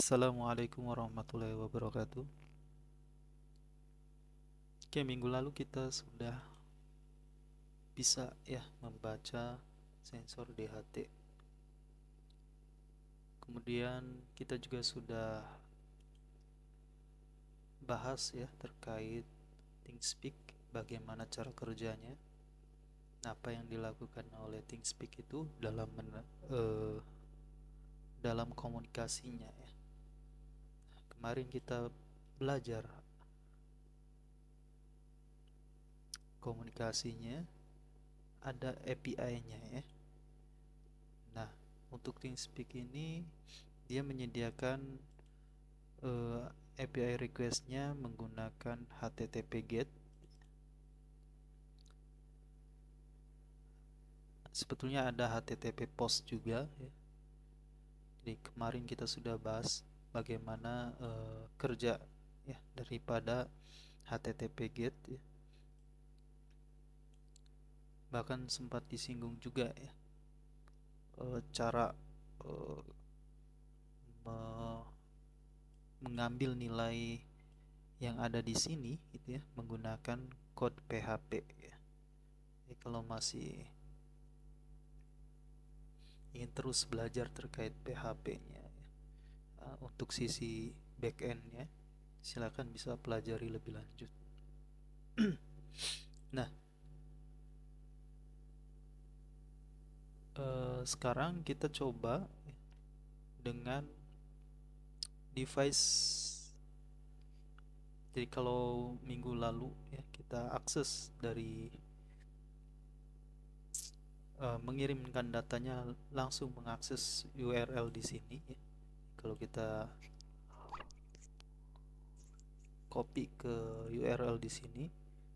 Assalamualaikum warahmatullahi wabarakatuh. Oke, minggu lalu kita sudah bisa ya membaca sensor DHT. Kemudian kita juga sudah bahas ya terkait ThinkSpeak, bagaimana cara kerjanya. Apa yang dilakukan oleh ThinkSpeak itu eh, dalam komunikasinya ya. Kemarin kita belajar komunikasinya, ada API-nya ya. Nah, untuk ThinkSpeak ini dia menyediakan API request-nya menggunakan HTTP GET. Sebetulnya ada HTTP POST juga ya. Jadi kemarin kita sudah bahas bagaimana kerja ya daripada HTTP GET ya. Bahkan sempat disinggung juga ya cara eh, me- mengambil nilai yang ada di sini gitu ya menggunakan kode PHP ya. Jadi kalau masih ingin terus belajar terkait PHP-nya ya, untuk sisi backend-nya silakan bisa pelajari lebih lanjut. Nah, sekarang kita coba dengan device. Jadi kalau minggu lalu ya kita akses dari mengirimkan datanya langsung mengakses URL di sini ya. Kalau kita copy ke URL di sini,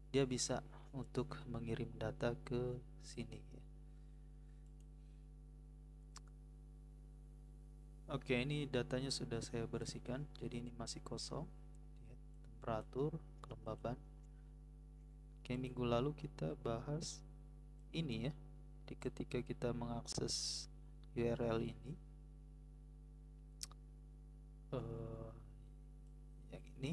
dia bisa untuk mengirim data ke sini ya. Oke, ini datanya sudah saya bersihkan, jadi ini masih kosong. Lihat, temperatur, kelembaban. Oke, minggu lalu kita bahas ini ya. Jadi ketika kita mengakses URL ini, eh, yang ini,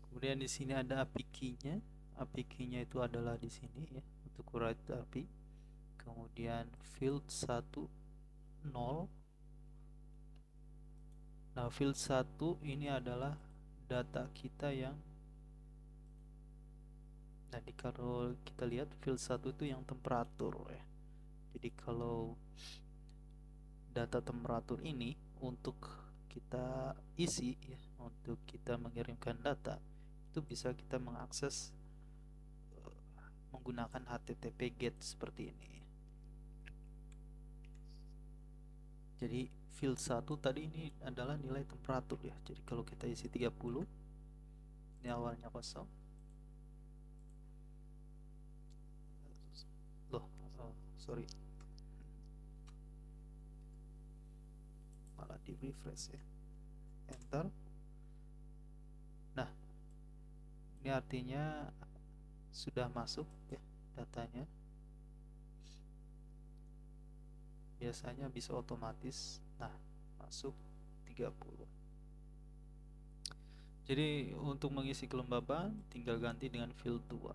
kemudian di sini ada API key-nya. API key-nya itu adalah di sini ya untuk write API. Kemudian field 1 0. Nah, field 1 ini adalah data kita yang jadi kalau kita lihat field 1 itu yang temperatur ya. Jadi kalau data temperatur ini untuk kita isi ya, untuk kita mengirimkan data itu bisa kita mengakses menggunakan HTTP GET seperti ini. Jadi field 1 tadi ini adalah nilai temperatur ya. Jadi kalau kita isi 30, ini awalnya kosong. Loh, sorry. Malah di refresh ya. Enter. Nah, ini artinya sudah masuk ya datanya. Biasanya bisa otomatis. Nah, masuk 30. Jadi untuk mengisi kelembaban tinggal ganti dengan field 2.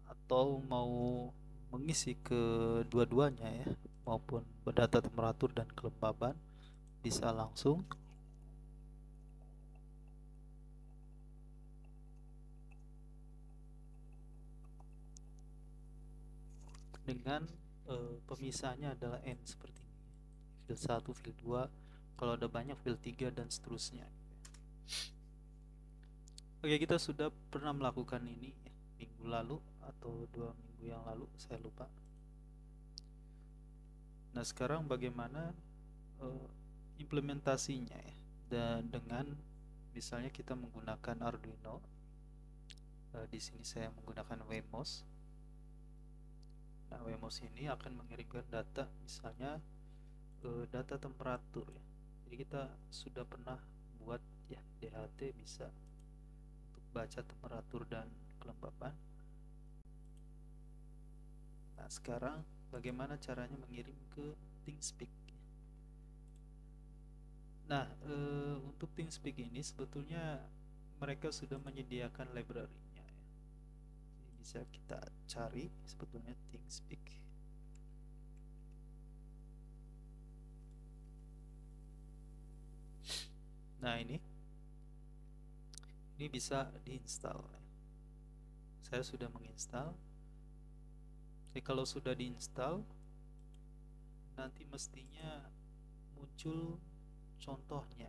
Atau mau mengisi kedua-duanya ya, maupun data temperatur dan kelembaban, bisa langsung dengan pemisahnya adalah N seperti ini. Field 1, field 2, kalau ada banyak field 3 dan seterusnya. Oke, kita sudah pernah melakukan ini ya, minggu lalu atau 2 minggu yang lalu, saya lupa. Nah, sekarang bagaimana implementasinya ya? Dan dengan misalnya kita menggunakan Arduino, di sini saya menggunakan Wemos. Nah, Wemos ini akan mengirimkan data, misalnya data temperatur ya. Jadi kita sudah pernah buat ya DHT bisa untuk baca temperatur dan kelembapan. Nah, sekarang bagaimana caranya mengirim ke ThingSpeak? Nah, untuk ThingSpeak ini sebetulnya mereka sudah menyediakan library-nya ya. Jadi bisa kita cari sebetulnya ThingSpeak. Nah, ini bisa diinstal. Saya sudah menginstal. Jadi kalau sudah diinstal, nanti mestinya muncul contohnya.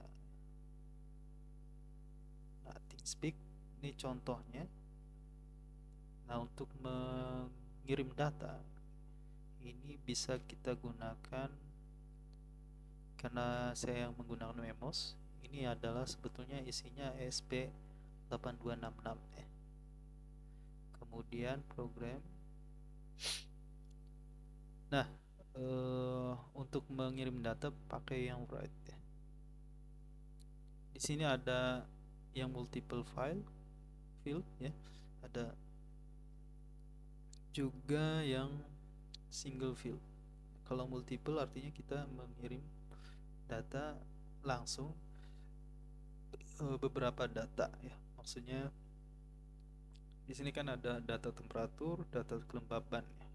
Nah, ThingSpeak ini contohnya. Nah, untuk mengirim data ini bisa kita gunakan, karena saya yang menggunakan Memos. Ini adalah sebetulnya isinya ESP8266 ya. Kemudian program. Nah, untuk mengirim data pakai yang write ya. Di sini ada yang multiple field ya. Ada juga yang single field. Kalau multiple artinya kita mengirim data langsung, beberapa data ya. Maksudnya di sini kan ada data temperatur, data kelembaban ya.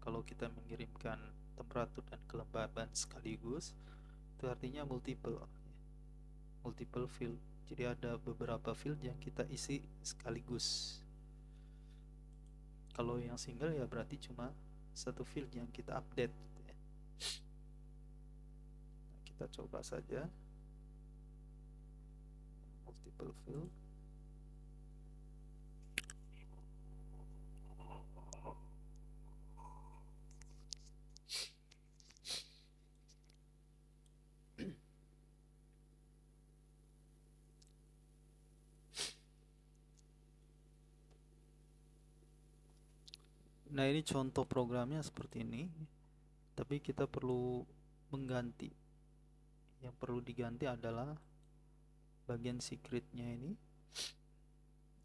Kalau kita mengirimkan temperatur dan kelembaban sekaligus, itu artinya multiple ya. Multiple field. Jadi ada beberapa field yang kita isi sekaligus. Kalau yang single ya berarti cuma satu field yang kita update ya. Nah, kita coba saja multiple field. Nah, ini contoh programnya seperti ini, tapi kita perlu mengganti. Yang perlu diganti adalah bagian secretnya ini.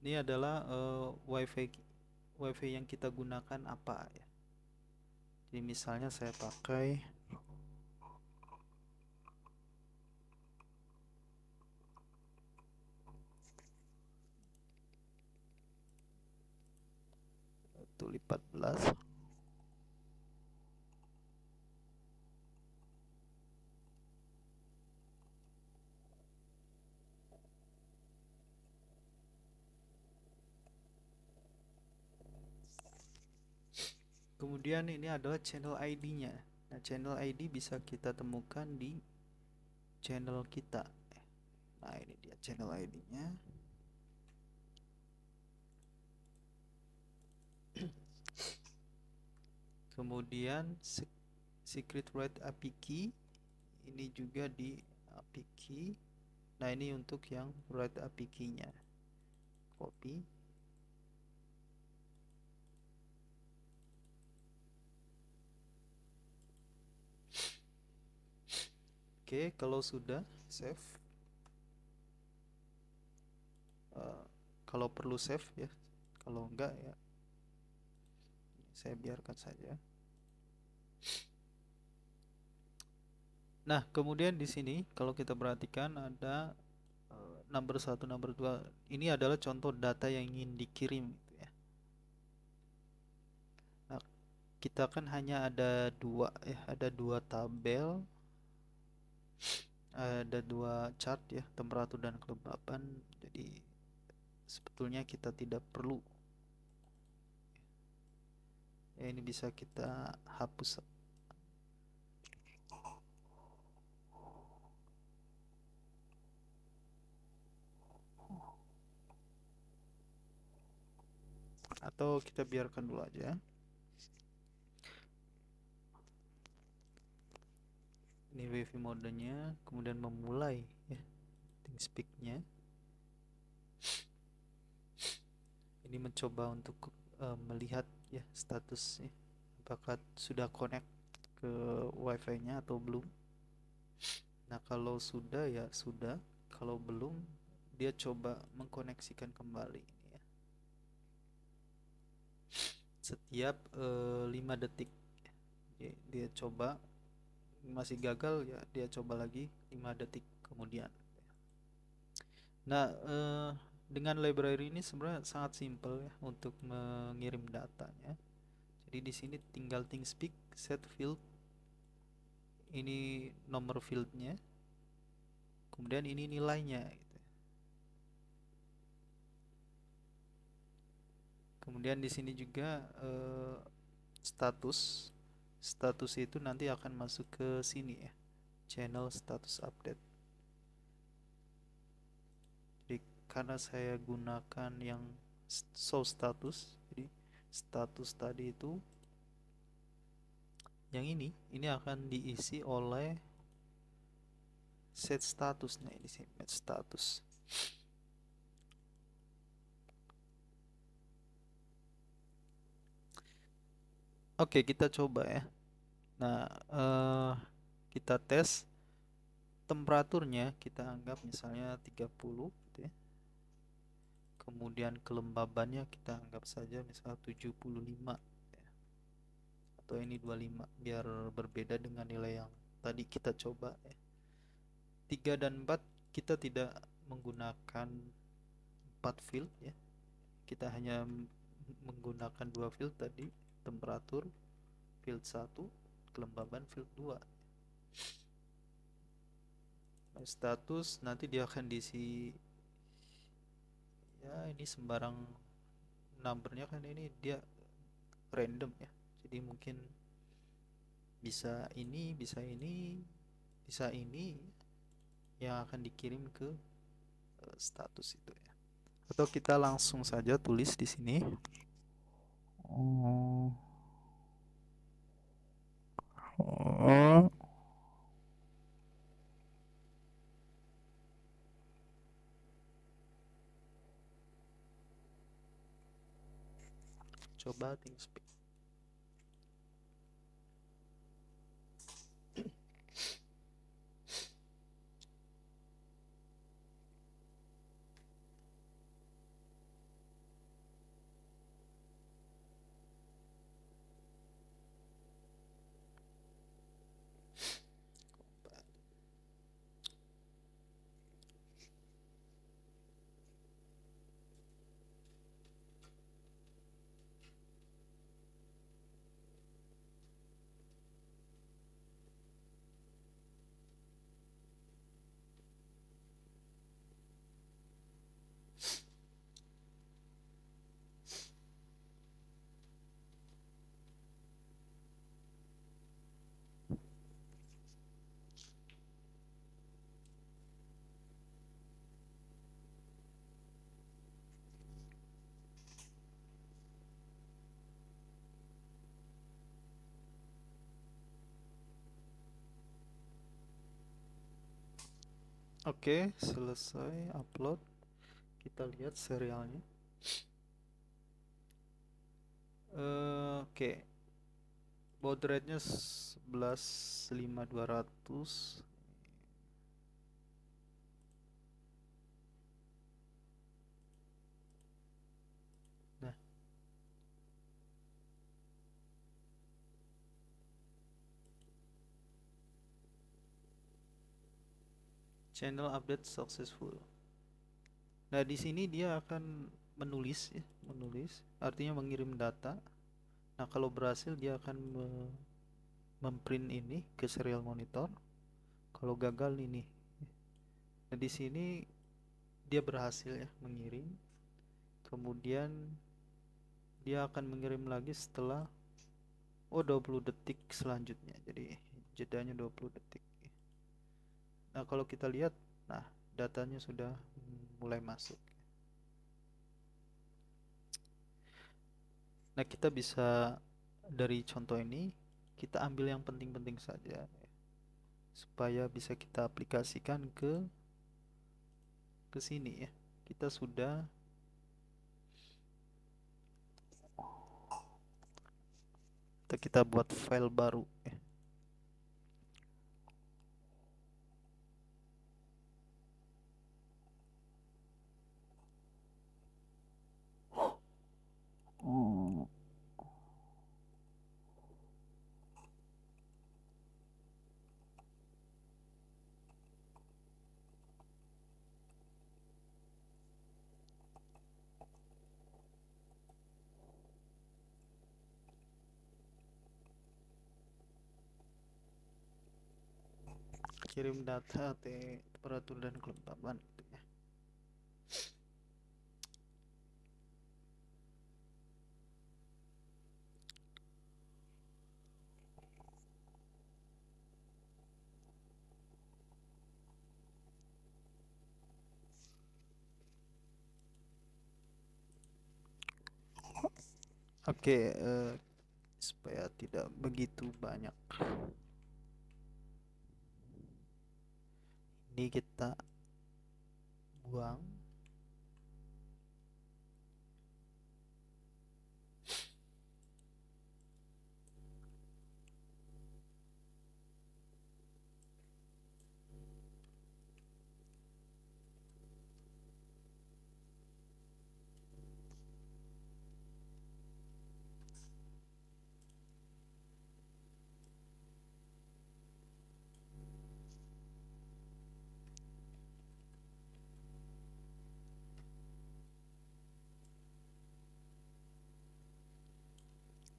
Ini adalah wifi yang kita gunakan apa ya. Jadi misalnya saya pakai Tulip 14. Kemudian ini adalah channel ID-nya. Nah, channel ID bisa kita temukan di channel kita. Nah, ini dia channel ID-nya. Kemudian secret write API key ini juga di API key. Nah, ini untuk yang write API key-nya. Copy. Oke, kalau sudah save. Kalau perlu save ya. Kalau enggak ya saya biarkan saja. Nah, kemudian di sini kalau kita perhatikan ada number 1, number 2. Ini adalah contoh data yang ingin dikirim gitu ya. Nah, kita kan hanya ada dua ya, ada dua tabel, ada dua chart ya, temperatur dan kelembapan. Jadi sebetulnya kita tidak perlu ya, ini bisa kita hapus. Atau kita biarkan dulu aja. Ini wifi modenya, kemudian memulai ya ThingSpeak-nya. Ini mencoba untuk melihat ya statusnya, apakah sudah connect ke wifi-nya atau belum. Nah, kalau sudah ya sudah, kalau belum dia coba mengkoneksikan kembali ini ya. Setiap 5 detik dia coba, masih gagal ya dia coba lagi 5 detik kemudian. Nah, dengan library ini sebenarnya sangat simple ya untuk mengirim datanya. Jadi di sini tinggal ThingSpeak set field, ini nomor fieldnya, kemudian ini nilainya gitu. Kemudian di sini juga status itu nanti akan masuk ke sini ya, channel status update. Jadi karena saya gunakan yang show status, jadi status tadi itu yang ini akan diisi oleh set status. Nah ini sih set status. Oke, kita coba ya. Nah, kita tes temperaturnya, kita anggap misalnya 30 gitu ya. Kemudian kelembabannya kita anggap saja misalnya 75 ya. Atau ini 25 biar berbeda dengan nilai yang tadi kita coba ya. 3 dan 4 kita tidak menggunakan 4 field ya. Kita hanya menggunakan 2 field tadi, temperatur field 1, kelembaban field 2. Nah, status nanti dia akan diisi ya, ini sembarang numbernya kan, ini dia random ya. Jadi mungkin bisa ini, bisa ini, bisa ini yang akan dikirim ke status itu ya. Atau kita langsung saja tulis di sini. Coba ThingSpeak. Oke, selesai upload. Kita lihat serialnya. Oke, baud rate-nya 11.5200. Nah, channel update successful. Nah, di sini dia akan menulis ya, menulis artinya mengirim data. Nah, kalau berhasil dia akan memprint ini ke serial monitor. Kalau gagal ini. Nah, di sini dia berhasil ya mengirim. Kemudian dia akan mengirim lagi setelah 20 detik selanjutnya. Jadi jedanya 20 detik. Nah, kalau kita lihat, nah datanya sudah mulai masuk. Nah, kita bisa dari contoh ini kita ambil yang penting-penting saja supaya bisa kita aplikasikan ke sini ya. Kita sudah kita buat file baru ya. kirim data temperatur dan kelembaban gitu ya. Oke, supaya tidak begitu banyak, ini kita buang.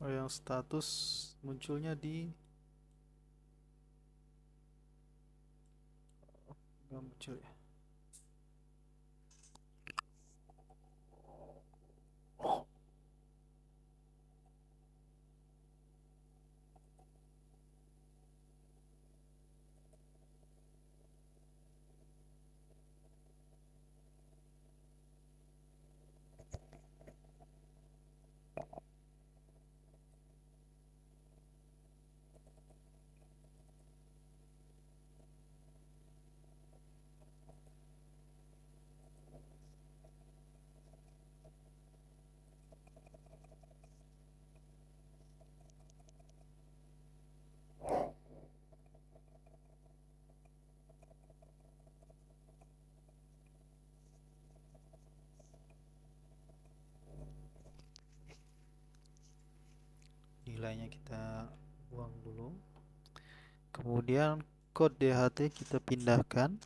Yang status munculnya di nggak muncul ya. Nilainya kita buang dulu, kemudian kode DHT kita pindahkan.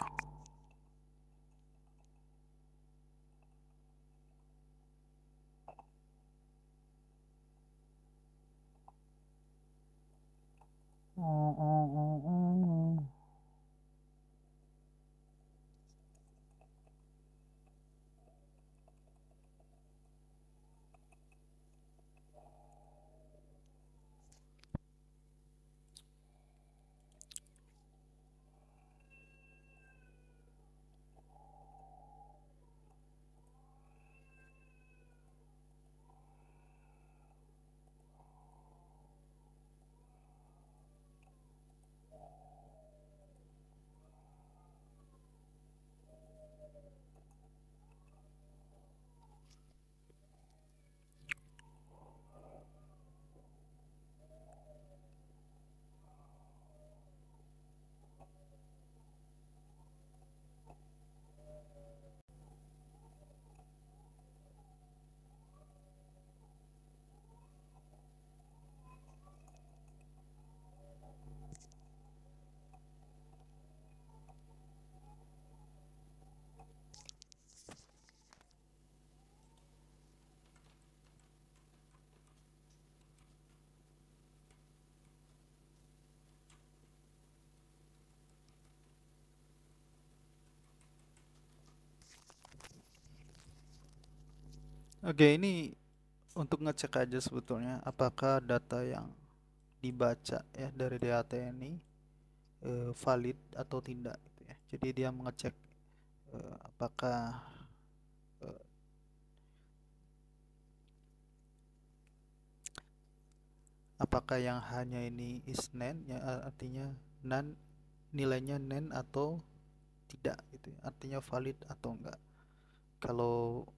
Oke, ini untuk ngecek aja sebetulnya apakah data yang dibaca ya dari DHT ini valid atau tidak gitu ya. Jadi dia mengecek apakah eh, apakah yang hanya ini is NaN ya, artinya NaN, nilainya NaN atau tidak gitu ya. Artinya valid atau enggak. Kalau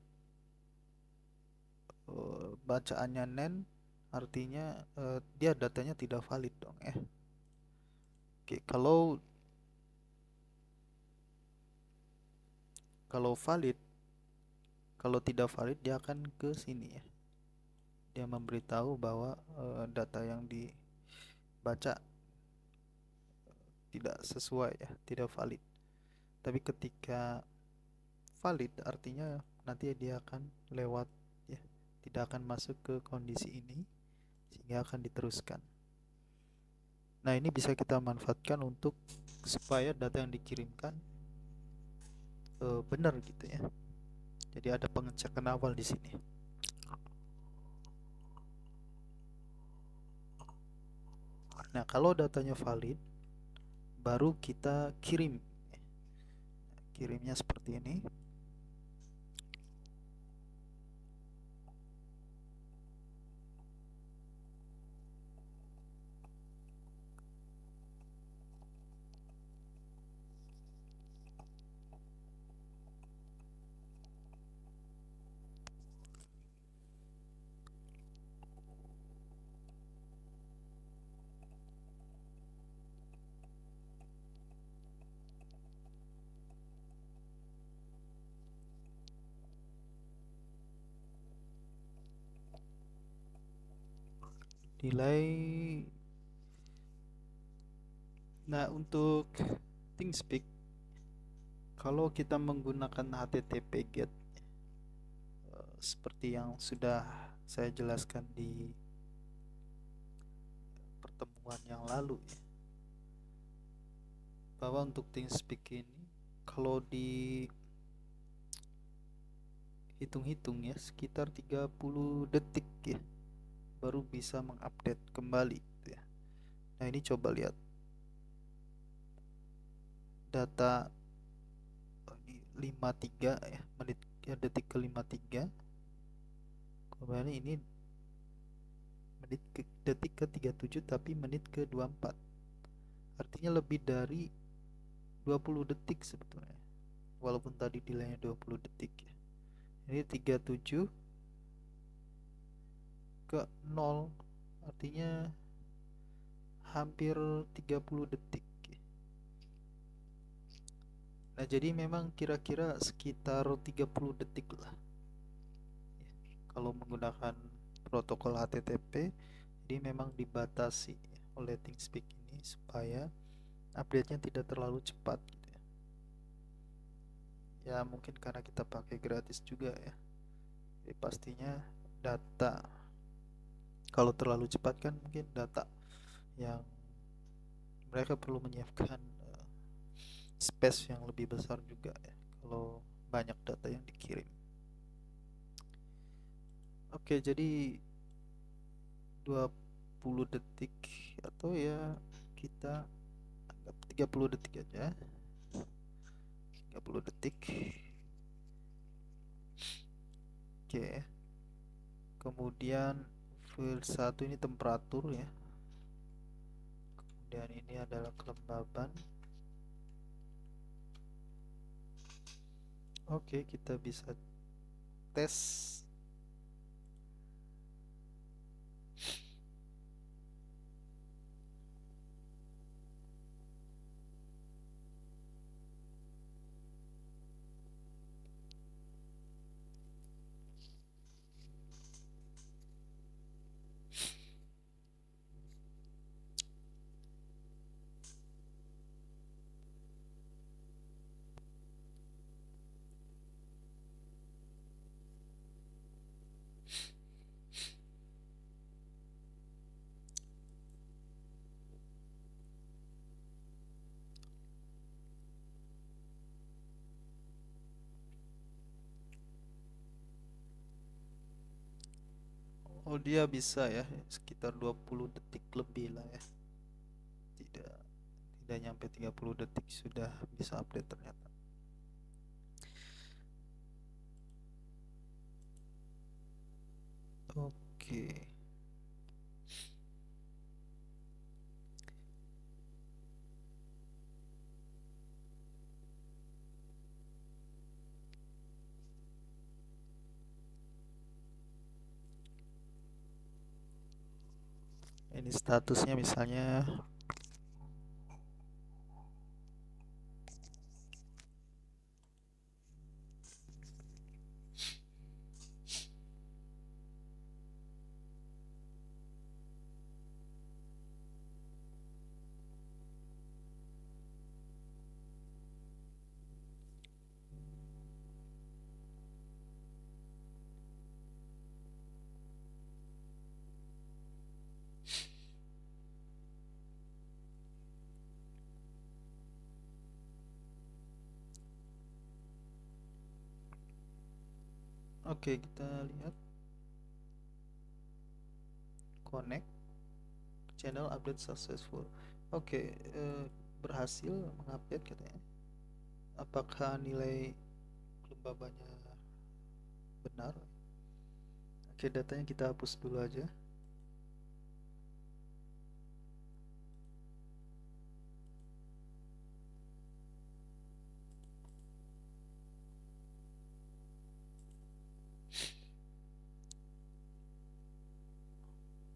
bacaannya NaN artinya dia datanya tidak valid dong ya. Oke, kalau valid, kalau tidak valid dia akan ke sini ya. Dia memberitahu bahwa data yang dibaca tidak sesuai ya, tidak valid. Tapi ketika valid artinya nanti dia akan lewat ya, tidak akan masuk ke kondisi ini sehingga akan diteruskan. Nah, ini bisa kita manfaatkan untuk supaya data yang dikirimkan benar gitu ya. Jadi ada pengecekan awal di sini. Nah, kalau datanya valid, baru kita kirim. Kirimnya seperti ini. Delay. Nah, untuk ThingSpeak, kalau kita menggunakan HTTP GET seperti yang sudah saya jelaskan di pertemuan yang lalu ya, bahwa untuk ThingSpeak ini kalau dihitung-hitung ya sekitar 30 detik ya baru bisa mengupdate kembali gitu ya. Nah, ini coba lihat data ini 53 ya, menit ya, detik ke 53. Kemudian ini detik ke 37 tapi menit ke 24. Artinya lebih dari 20 detik sebetulnya. Walaupun tadi delaynya 20 detik ya. Ini 37 ke 0 artinya hampir 30 detik. Nah, jadi memang kira-kira sekitar 30 detik lah kalau menggunakan protokol HTTP. Jadi memang dibatasi oleh ThingSpeak ini supaya update-nya tidak terlalu cepat gitu ya. Ya mungkin karena kita pakai gratis juga ya. Jadi pastinya data kalau terlalu cepat kan mungkin data yang mereka perlu menyiapkan space yang lebih besar juga ya kalau banyak data yang dikirim. Oke, jadi 20 detik atau ya kita anggap 30 detik aja. 30 detik. Oke. Kemudian field 1 ini temperatur ya. Kemudian ini adalah kelembaban. Oke, kita bisa tes. Oh, dia bisa ya sekitar 20 detik lebih lah ya. Tidak tidak nyampe 30 detik sudah bisa update ternyata. Oke. Ini statusnya misalnya Oke, kita lihat connect channel update successful. Oke, berhasil mengupdate katanya. Apakah nilai kelembabanya benar? Oke, datanya kita hapus dulu aja.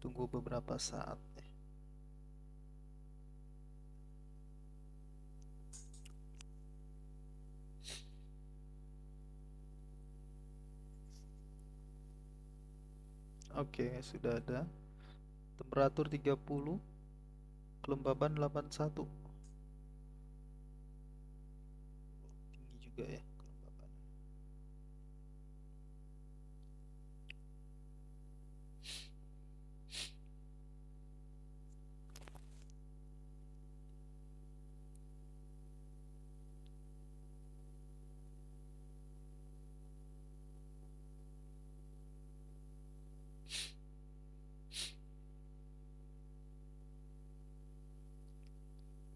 Tunggu beberapa saat. Oke, sudah ada. Temperatur 30, kelembaban 81. Tinggi juga ya kelembaban.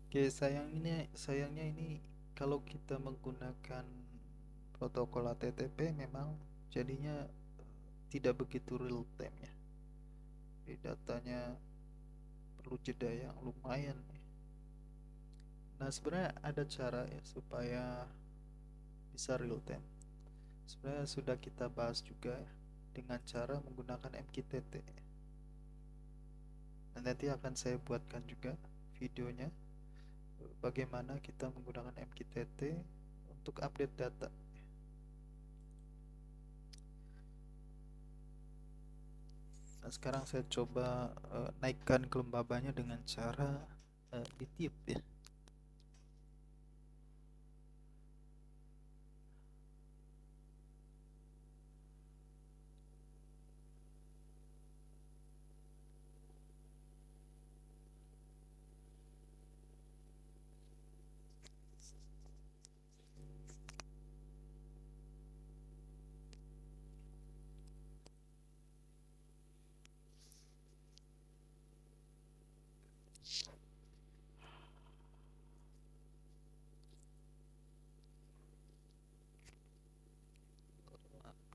Oke, sayangnya ini kalau kita menggunakan protokol HTTP memang jadinya tidak begitu real time ya. Jadi datanya perlu jeda yang lumayan nih. Nah, sebenarnya ada cara ya supaya bisa real time. Sebenarnya sudah kita bahas juga ya, dengan cara menggunakan MQTT. Nah, nanti akan saya buatkan juga videonya bagaimana kita menggunakan MQTT untuk update data. Nah, sekarang saya coba naikkan kelembabannya dengan cara ditiup ya.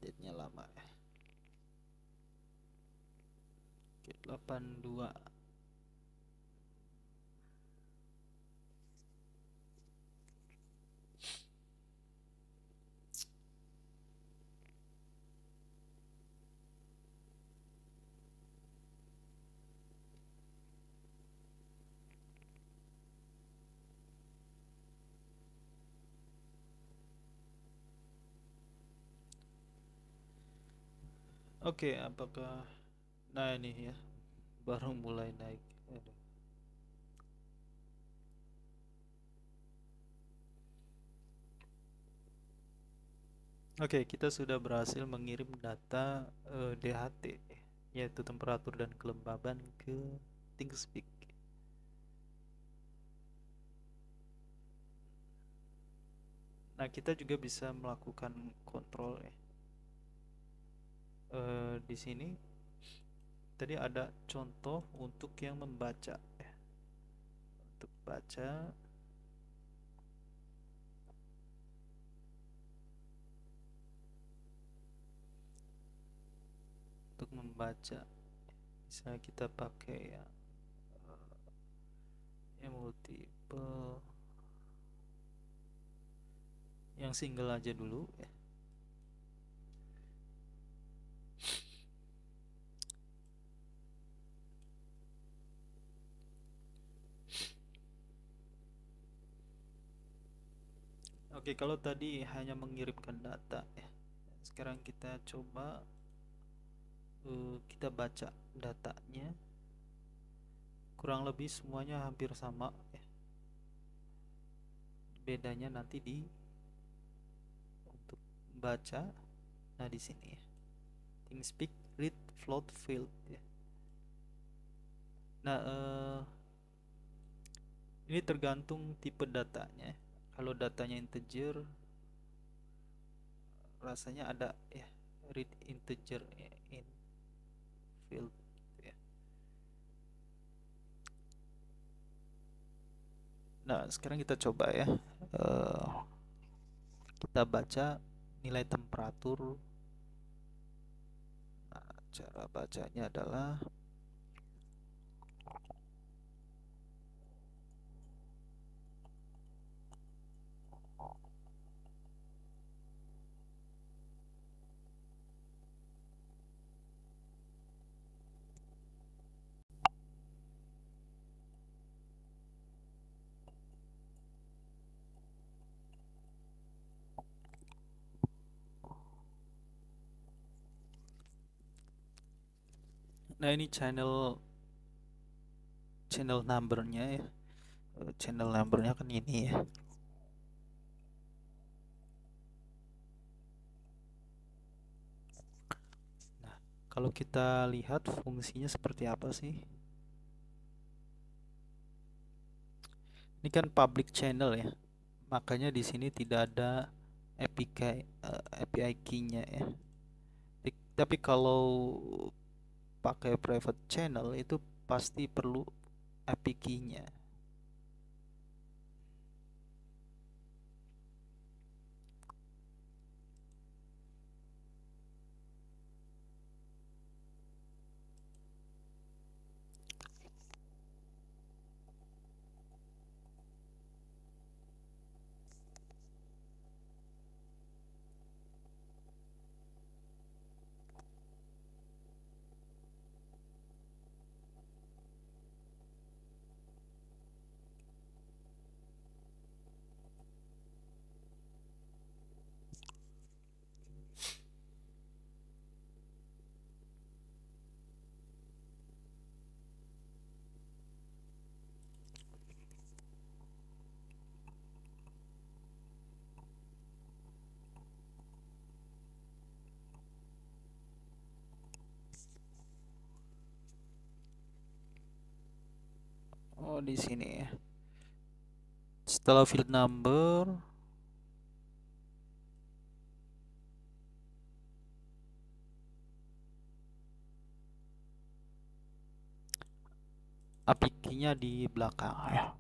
Update-nya lama ya. Oke, 82. Oke, apakah nah ini ya baru mulai naik. Aduh. Oke, kita sudah berhasil mengirim data DHT yaitu temperatur dan kelembaban ke ThingSpeak. Nah, kita juga bisa melakukan kontrol ya. Di sini tadi ada contoh untuk yang membaca ya. Untuk baca untuk membaca bisa kita pakai yang multiple, yang single aja dulu ya. Oke, kalau tadi hanya mengirimkan data ya, sekarang kita coba kita baca datanya. Kurang lebih semuanya hampir sama ya. Bedanya nanti di untuk baca. Nah, di sini ya. ThingSpeak read float field ya. Nah, ini tergantung tipe datanya. Kalau datanya integer rasanya ada ya read integer in field ya. Nah, sekarang kita coba ya. Kita baca nilai temperatur. Nah, cara bacanya adalah nah ini channel numbernya ya. Channel numbernya kan ini ya. Nah, kalau kita lihat fungsinya seperti apa sih? Ini kan public channel ya. Makanya di sini tidak ada API key-nya ya. Tapi kalau pakai private channel itu pasti perlu API key-nya. Oh, di sini ya. Setelah field number, API key-nya di belakang ya.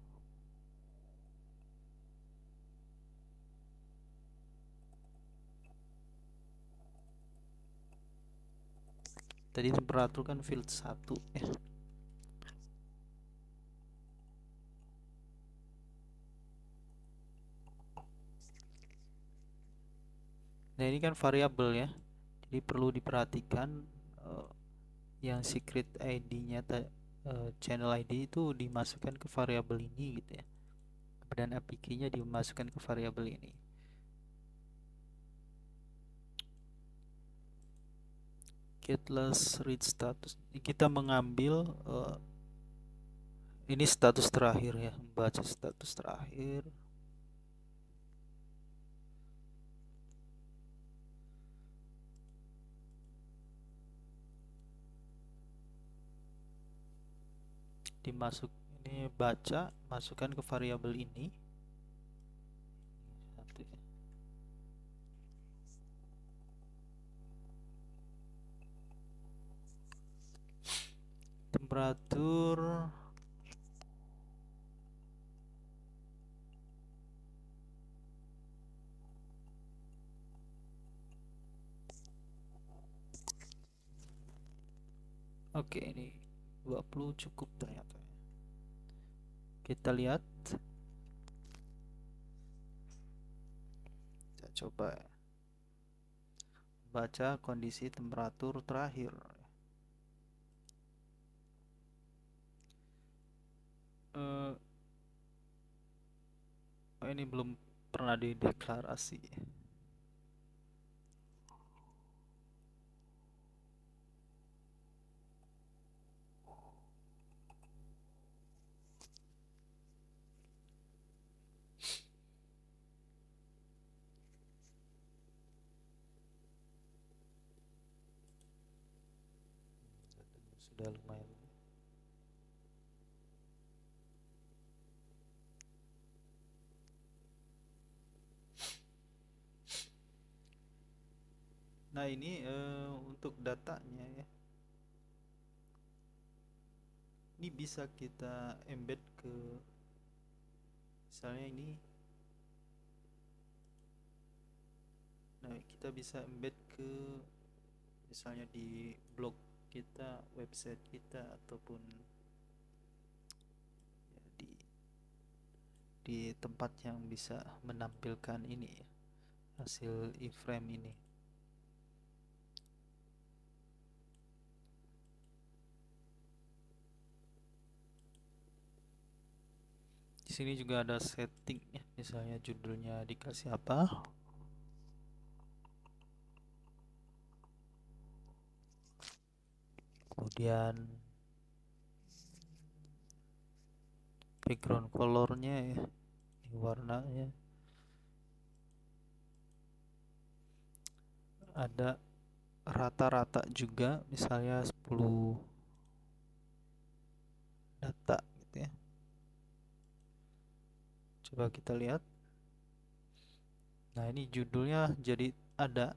Tadi temperatur kan field 1 ya. Nah, ini kan variabel ya. Jadi perlu diperhatikan yang secret ID-nya channel ID itu dimasukkan ke variabel ini gitu ya. Dan API key-nya dimasukkan ke variabel ini. Getless read status. Kita mengambil ini status terakhir ya, membaca status terakhir. Dimasuk ini baca, masukkan ke variabel ini. Temperatur oke, ini 20 cukup ternyata. Kita lihat. Kita coba baca kondisi temperatur terakhir. Oh, ini belum pernah dideklarasi. Sudah lumayan. Nah, Nah ini untuk datanya ya, ini bisa kita embed ke, misalnya ini, nah kita bisa embed ke misalnya di blog kita, website kita, ataupun ya, di tempat yang bisa menampilkan ini ya, hasil iframe ini. Di sini juga ada setting ya, misalnya judulnya dikasih apa. Kemudian background colornya ya, ini warnanya. Ada rata-rata juga, misalnya 10 data gitu ya. Coba kita lihat. Nah ini judulnya jadi ada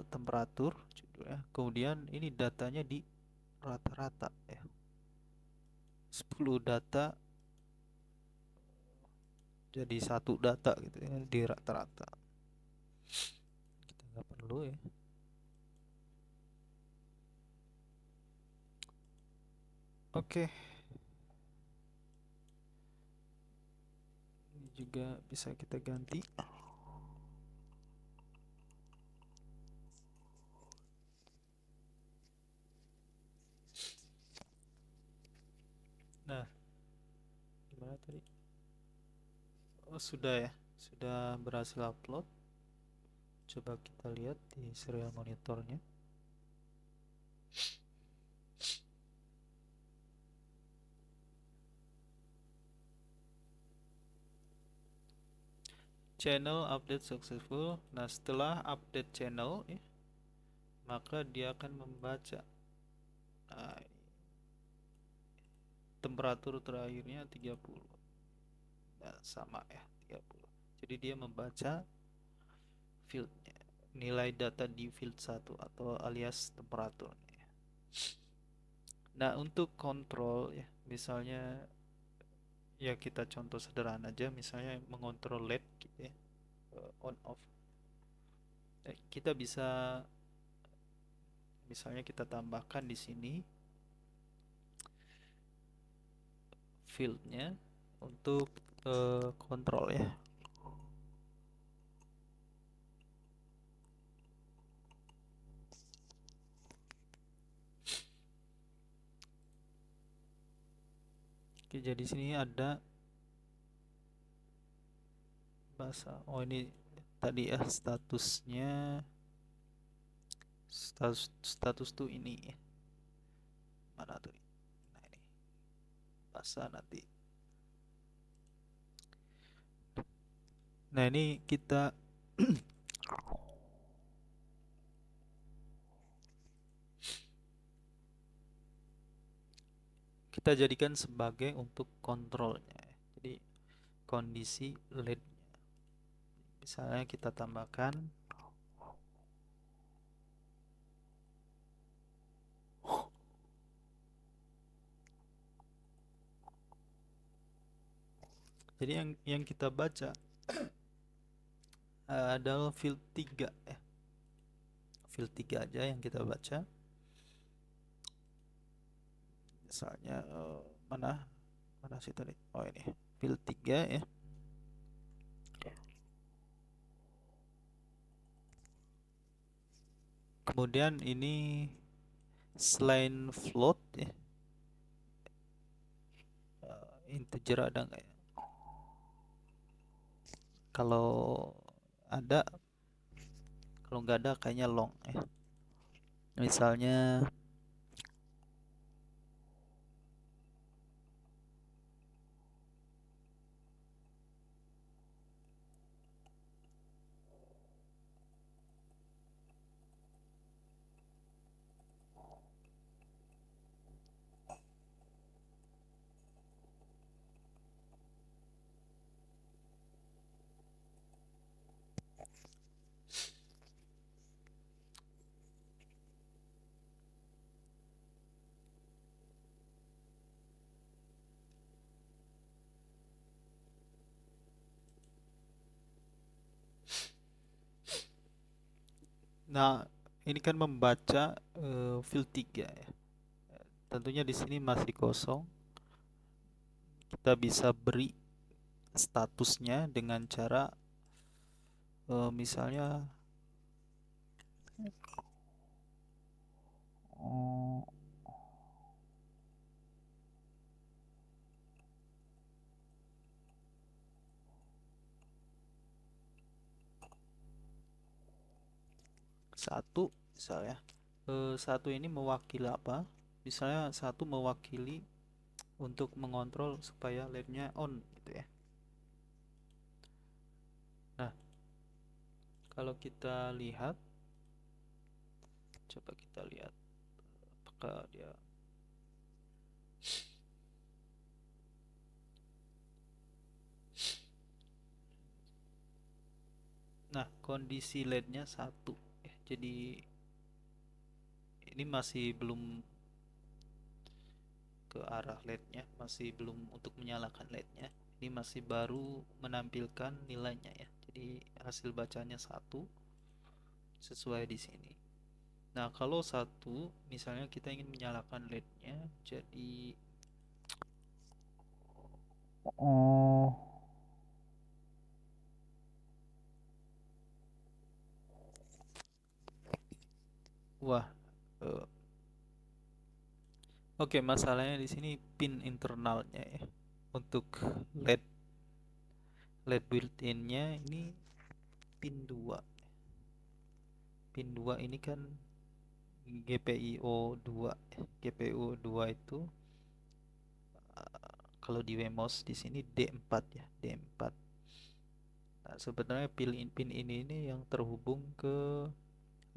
temperatur judulnya, kemudian ini datanya di rata-rata ya, 10 data jadi satu data gitu ya, di rata-rata. Kita nggak perlu ya. Oke, ini juga bisa kita ganti. Nah, gimana tadi? Oh, sudah ya, sudah berhasil upload. Coba kita lihat di serial monitornya. Channel update successful. Nah, setelah update channel ya, maka dia akan membaca. Nah, temperatur terakhirnya 30. Nah, sama ya, 30. Jadi dia membaca fieldnya, nilai data di field 1 atau alias temperaturnya. Nah, untuk kontrol ya, misalnya ya kita contoh sederhana aja, misalnya mengontrol LED gitu ya, on off. Kita bisa misalnya kita tambahkan di sini fieldnya untuk kontrol ya. Oke, jadi sini ada bahasa. Oh, ini tadi ya statusnya, status tuh ini ya. Mana tuh? Nah, ini bahasa nanti. Nah, ini kita kita jadikan sebagai untuk kontrolnya. Jadi kondisi LED-nya. Misalnya kita tambahkan jadi yang kita baca adalah field 3 ya. Field 3 aja yang kita baca. Misalnya mana mana sih tadi? Oh, ini field 3 ya. Kemudian ini selain float ya, integer ada nggak ya? Kalau ada, kalau nggak ada kayaknya long ya. Misalnya Nah, ini kan membaca field 3 ya. Tentunya di sini masih kosong. Kita bisa beri statusnya dengan cara misalnya oh, satu misalnya satu ini mewakili apa? Misalnya satu mewakili untuk mengontrol supaya LED-nya on gitu ya. Nah, kalau kita lihat, coba kita lihat apakah dia. Nah, kondisi LED-nya satu ya. Jadi ini masih belum ke arah LED-nya, masih belum untuk menyalakan LED-nya. Ini masih baru menampilkan nilainya ya. Jadi hasil bacanya satu sesuai di sini. Nah, kalau satu misalnya kita ingin menyalakan LED-nya, jadi oh, wah, eh, oke, masalahnya di sini pin internalnya ya. Untuk LED LED built-innya ini pin 2. Pin 2 ini kan GPIO 2. GPIO 2 itu kalau di Wemos di sini D4 ya, D4. Nah, sebenarnya pin ini yang terhubung ke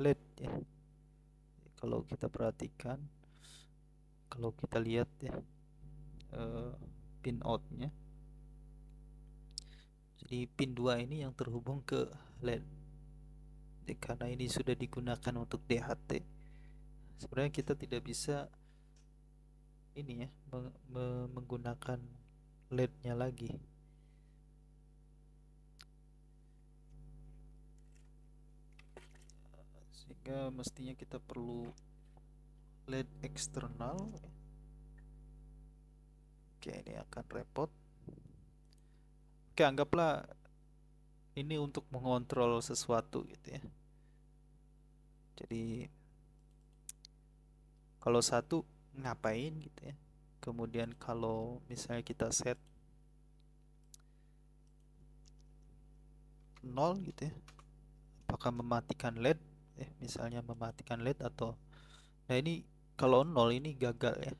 LED ya. Kalau kita perhatikan, kalau kita lihat ya eh, pin outnya. Jadi pin 2 ini yang terhubung ke LED. Jadi, karena ini sudah digunakan untuk DHT, sebenarnya kita tidak bisa ini ya menggunakan LED-nya lagi. Sehingga mestinya kita perlu LED eksternal. Oke, ini akan repot. Oke, anggaplah ini untuk mengontrol sesuatu gitu ya. Jadi kalau satu ngapain gitu ya. Kemudian kalau misalnya kita set 0 gitu ya, apakah mematikan LED misalnya mematikan LED atau, nah ini kalau 0 ini gagal ya,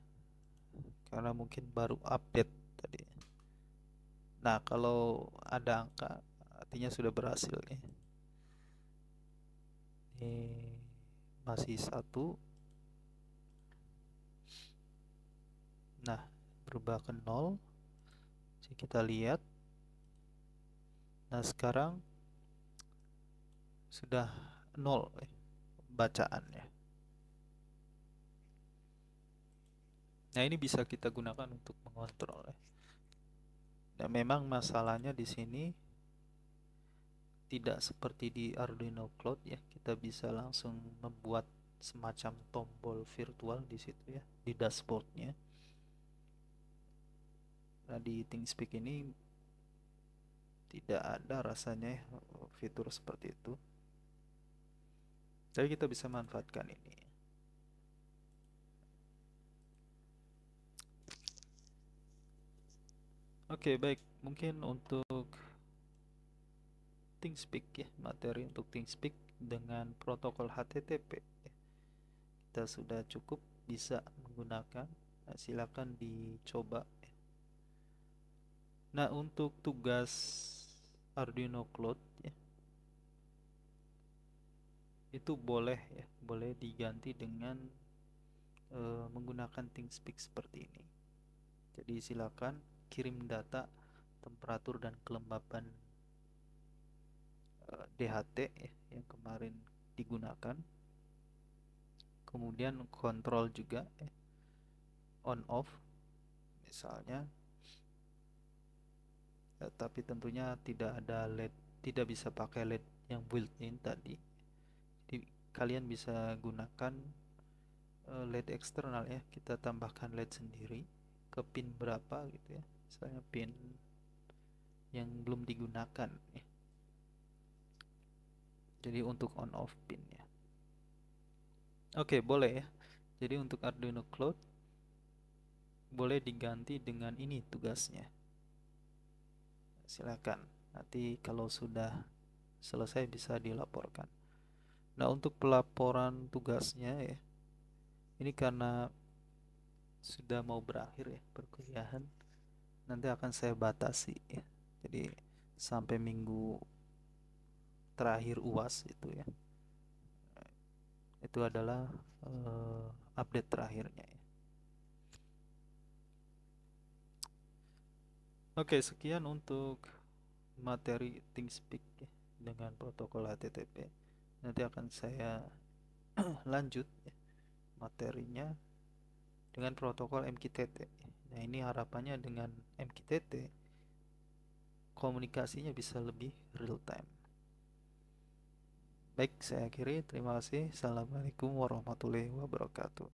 karena mungkin baru update tadi. Nah, kalau ada angka artinya sudah berhasil nih. Ini masih satu. Nah, berubah ke 0. Jadi kita lihat. Nah, sekarang sudah 0 bacaannya. Nah, ini bisa kita gunakan untuk mengontrol ya. Dan memang masalahnya di sini tidak seperti di Arduino Cloud ya. Kita bisa langsung membuat semacam tombol virtual di situ ya, di dashboardnya. Nah, di ThinkSpeak ini tidak ada rasanya ya, fitur seperti itu. Tapi kita bisa manfaatkan ini. Oke, baik. Mungkin untuk ThinkSpeak ya, materi untuk ThinkSpeak dengan protokol HTTP kita sudah cukup bisa menggunakan. Nah, silakan dicoba. Nah, untuk tugas Arduino Cloud ya, itu boleh ya, boleh diganti dengan menggunakan ThinkSpeak seperti ini. Jadi silakan kirim data temperatur dan kelembapan DHT ya, yang kemarin digunakan. Kemudian kontrol juga ya, on off misalnya. Tapi tentunya tidak ada LED, tidak bisa pakai LED yang built-in tadi. Jadi kalian bisa gunakan LED eksternal ya. Kita tambahkan LED sendiri ke pin berapa gitu ya, misalnya pin yang belum digunakan ya. Jadi untuk on off pin ya. Oke, boleh ya. Jadi untuk Arduino Cloud boleh diganti dengan ini tugasnya. Silakan. Nanti kalau sudah selesai bisa dilaporkan. Nah, untuk pelaporan tugasnya ya, ini karena sudah mau berakhir ya perkuliahan, nanti akan saya batasi ya. Jadi sampai minggu terakhir UAS itu ya. Itu adalah update terakhirnya ya. Oke, sekian untuk materi ThinkSpeak ya, dengan protokol HTTP. Nanti akan saya lanjut ya, materinya dengan protokol MQTT. Nah, ini harapannya dengan MQTT komunikasinya bisa lebih real time. Baik, saya akhiri. Terima kasih. Assalamualaikum warahmatullahi wabarakatuh.